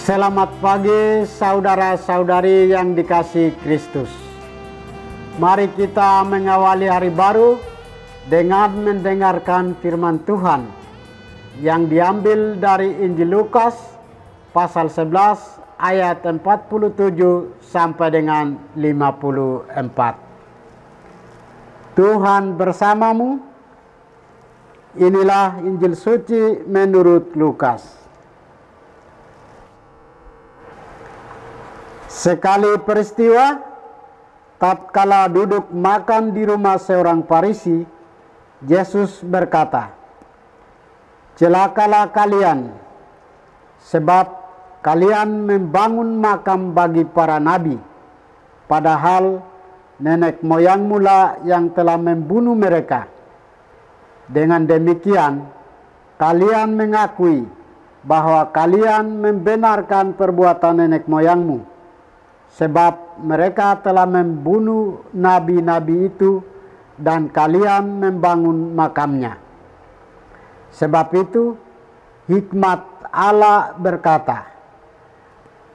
Selamat pagi saudara-saudari yang dikasihi Kristus. Mari kita mengawali hari baru dengan mendengarkan firman Tuhan yang diambil dari Injil Lukas pasal 11 ayat 47 sampai dengan 54. Tuhan bersamamu. Inilah Injil suci menurut Lukas. Sekali peristiwa, tatkala duduk makan di rumah seorang Farisi, Yesus berkata, "Celakalah kalian, sebab kalian membangun makam bagi para nabi, padahal nenek moyangmu lah yang telah membunuh mereka. Dengan demikian, kalian mengakui bahwa kalian membenarkan perbuatan nenek moyangmu, sebab mereka telah membunuh nabi-nabi itu dan kalian membangun makamnya. Sebab itu, hikmat Allah berkata,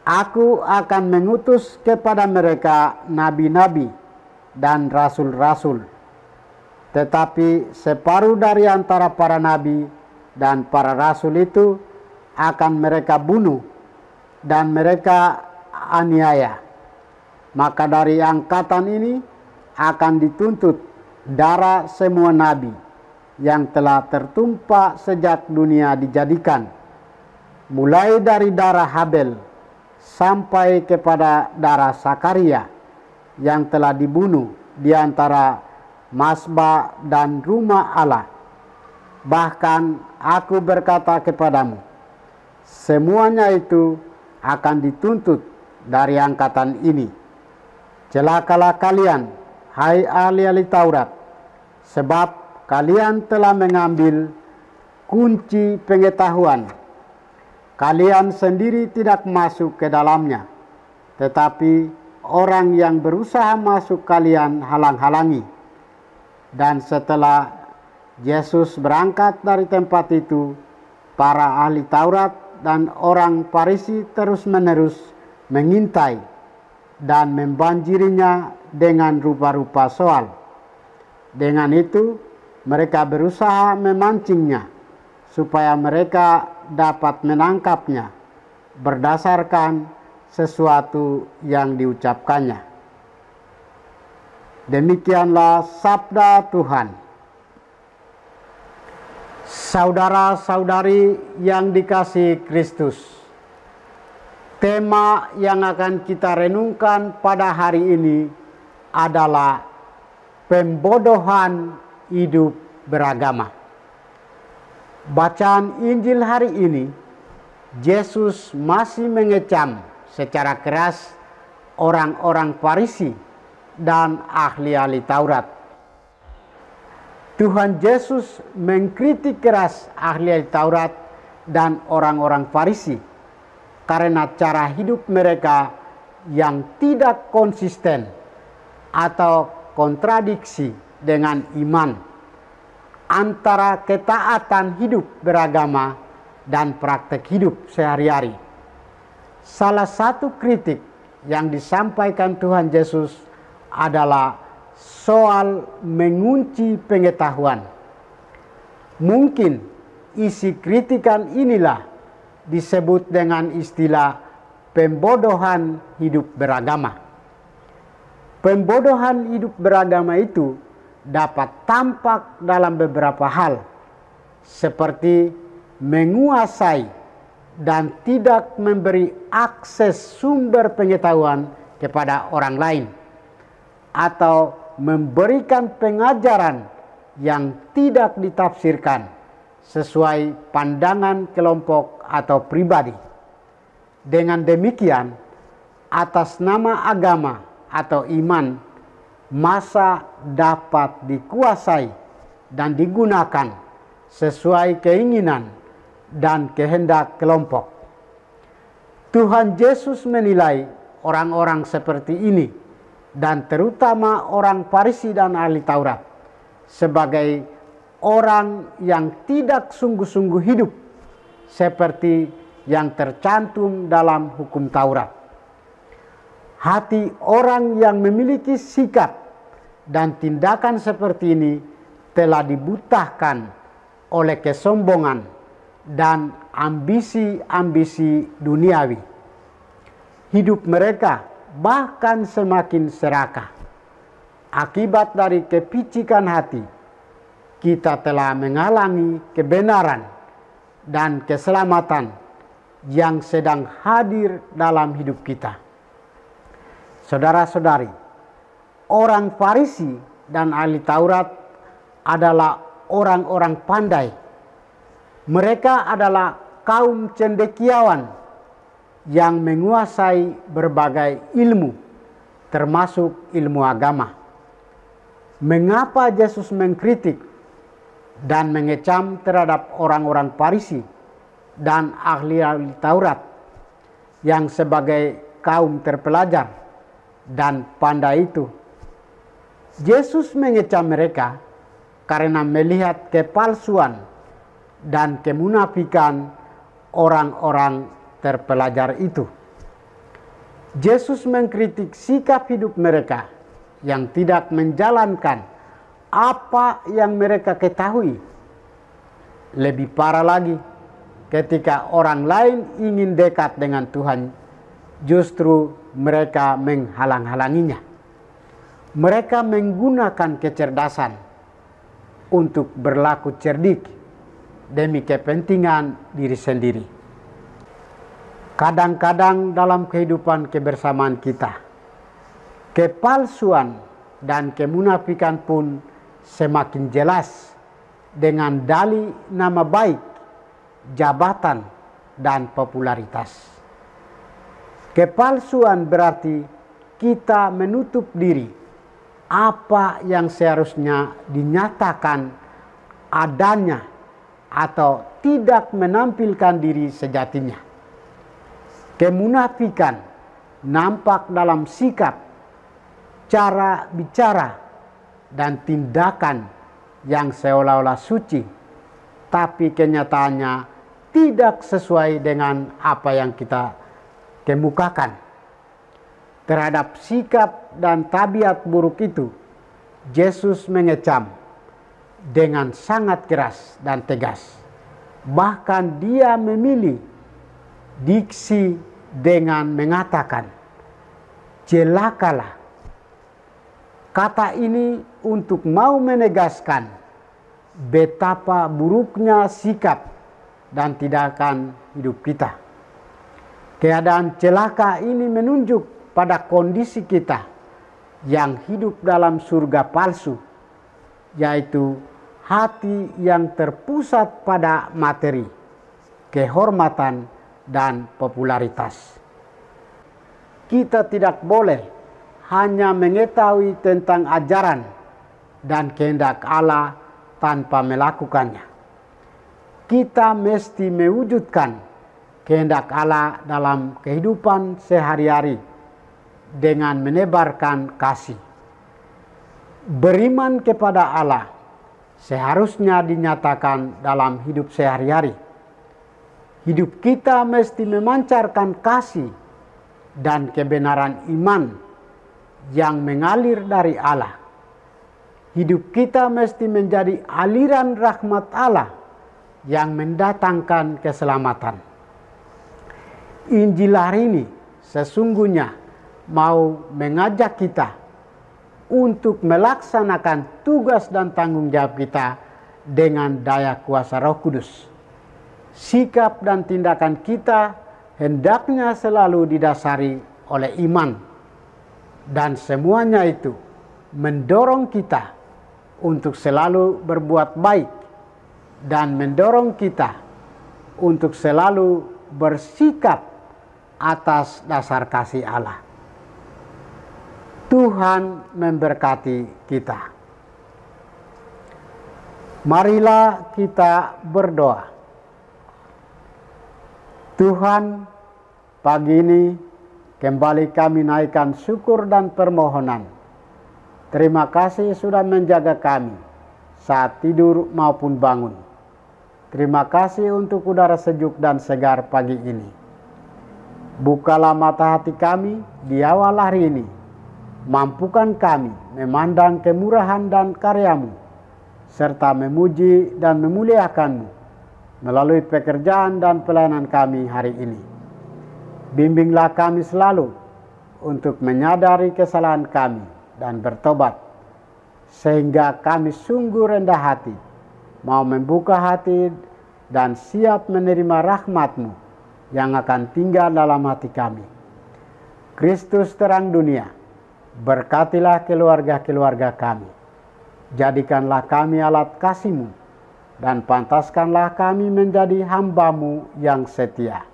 Aku akan mengutus kepada mereka nabi-nabi dan rasul-rasul. Tetapi separuh dari antara para nabi dan para rasul itu akan mereka bunuh dan mereka aniaya. Maka dari angkatan ini akan dituntut darah semua nabi yang telah tertumpah sejak dunia dijadikan, mulai dari darah Habel sampai kepada darah Sakaria yang telah dibunuh di antara Mazbah dan rumah Allah. Bahkan aku berkata kepadamu, semuanya itu akan dituntut dari angkatan ini. Celakalah kalian, hai ahli-ahli Taurat, sebab kalian telah mengambil kunci pengetahuan. Kalian sendiri tidak masuk ke dalamnya, tetapi orang yang berusaha masuk kalian halang-halangi. Dan setelah Yesus berangkat dari tempat itu, para ahli Taurat dan orang Farisi terus-menerus mengintai dan membanjirinya dengan rupa-rupa soal. Dengan itu, mereka berusaha memancingnya supaya mereka dapat menangkapnya berdasarkan sesuatu yang diucapkannya. Demikianlah sabda Tuhan. Saudara-saudari yang dikasihi Kristus, tema yang akan kita renungkan pada hari ini adalah pembodohan hidup beragama. Bacaan Injil hari ini, Yesus masih mengecam secara keras orang-orang Farisi dan ahli-ahli Taurat. Tuhan Yesus mengkritik keras ahli-ahli Taurat dan orang-orang Farisi karena cara hidup mereka yang tidak konsisten atau kontradiksi dengan iman antara ketaatan hidup beragama dan praktek hidup sehari-hari. Salah satu kritik yang disampaikan Tuhan Yesus adalah soal mengunci pengetahuan. Mungkin isi kritikan inilah disebut dengan istilah pembodohan hidup beragama. Pembodohan hidup beragama itu dapat tampak dalam beberapa hal, seperti menguasai dan tidak memberi akses sumber pengetahuan kepada orang lain, atau memberikan pengajaran yang tidak ditafsirkan sesuai pandangan kelompok atau pribadi. Dengan demikian, atas nama agama atau iman, masa dapat dikuasai dan digunakan sesuai keinginan dan kehendak kelompok. Tuhan Yesus menilai orang-orang seperti ini, dan terutama orang Farisi dan ahli Taurat, sebagai orang yang tidak sungguh-sungguh hidup seperti yang tercantum dalam hukum Taurat. Hati orang yang memiliki sikap dan tindakan seperti ini telah dibutahkan oleh kesombongan dan ambisi-ambisi duniawi. Hidup mereka bahkan semakin serakah. Akibat dari kepicikan hati, kita telah menghalangi kebenaran dan keselamatan yang sedang hadir dalam hidup kita. Saudara-saudari, orang Farisi dan ahli Taurat adalah orang-orang pandai. Mereka adalah kaum cendekiawan yang menguasai berbagai ilmu, termasuk ilmu agama. Mengapa Yesus mengkritik dan mengecam terhadap orang-orang Farisi dan ahli-ahli Taurat yang sebagai kaum terpelajar dan pandai itu? Yesus mengecam mereka karena melihat kepalsuan dan kemunafikan orang-orang terpelajar itu. Yesus mengkritik sikap hidup mereka yang tidak menjalankan apa yang mereka ketahui. Lebih parah lagi, ketika orang lain ingin dekat dengan Tuhan, justru mereka menghalang-halanginya. Mereka menggunakan kecerdasan untuk berlaku cerdik demi kepentingan diri sendiri. Kadang-kadang dalam kehidupan kebersamaan kita, kepalsuan dan kemunafikan pun semakin jelas dengan dalih nama baik, jabatan, dan popularitas. Kepalsuan berarti kita menutup diri apa yang seharusnya dinyatakan adanya atau tidak menampilkan diri sejatinya. Kemunafikan nampak dalam sikap, cara bicara, dan tindakan yang seolah-olah suci, tapi kenyataannya tidak sesuai dengan apa yang kita kemukakan. Terhadap sikap dan tabiat buruk itu, Yesus mengecam dengan sangat keras dan tegas. Bahkan dia memilih diksi dengan mengatakan, "Celakalah." Kata ini untuk mau menegaskan betapa buruknya sikap dan tindakan hidup kita. Keadaan celaka ini menunjuk pada kondisi kita yang hidup dalam surga palsu, yaitu hati yang terpusat pada materi, kehormatan, dan popularitas. Kita tidak boleh hanya mengetahui tentang ajaran dan kehendak Allah tanpa melakukannya. Kita mesti mewujudkan kehendak Allah dalam kehidupan sehari-hari dengan menebarkan kasih. Beriman kepada Allah seharusnya dinyatakan dalam hidup sehari-hari. Hidup kita mesti memancarkan kasih dan kebenaran iman yang mengalir dari Allah. Hidup kita mesti menjadi aliran rahmat Allah yang mendatangkan keselamatan. Injil hari ini sesungguhnya mau mengajak kita untuk melaksanakan tugas dan tanggung jawab kita dengan daya kuasa Roh Kudus. Sikap dan tindakan kita hendaknya selalu didasari oleh iman, dan semuanya itu mendorong kita untuk selalu berbuat baik dan mendorong kita untuk selalu bersikap atas dasar kasih Allah. Tuhan memberkati kita. Marilah kita berdoa. Tuhan, pagi ini kembali kami naikkan syukur dan permohonan. Terima kasih sudah menjaga kami saat tidur maupun bangun. Terima kasih untuk udara sejuk dan segar pagi ini. Bukalah mata hati kami di awal hari ini. Mampukan kami memandang kemurahan dan karya-Mu, serta memuji dan memuliakan-Mu melalui pekerjaan dan pelayanan kami hari ini. Bimbinglah kami selalu untuk menyadari kesalahan kami dan bertobat, sehingga kami sungguh rendah hati, mau membuka hati dan siap menerima rahmat-Mu yang akan tinggal dalam hati kami. Kristus terang dunia, berkatilah keluarga-keluarga kami. Jadikanlah kami alat kasih-Mu, dan pantaskanlah kami menjadi hamba-Mu yang setia.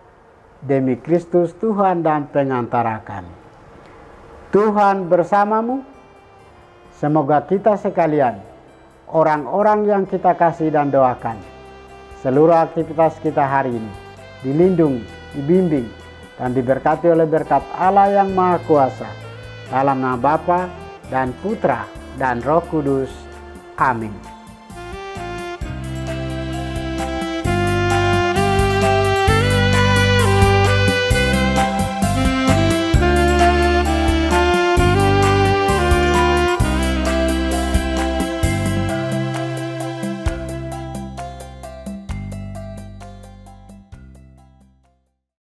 Demi Kristus Tuhan dan pengantara kami. Tuhan bersamamu. Semoga kita sekalian, orang-orang yang kita kasih dan doakan, seluruh aktivitas kita hari ini dilindungi, dibimbing, dan diberkati oleh berkat Allah yang Maha Kuasa. Dalam nama Bapa dan Putra dan Roh Kudus. Amin.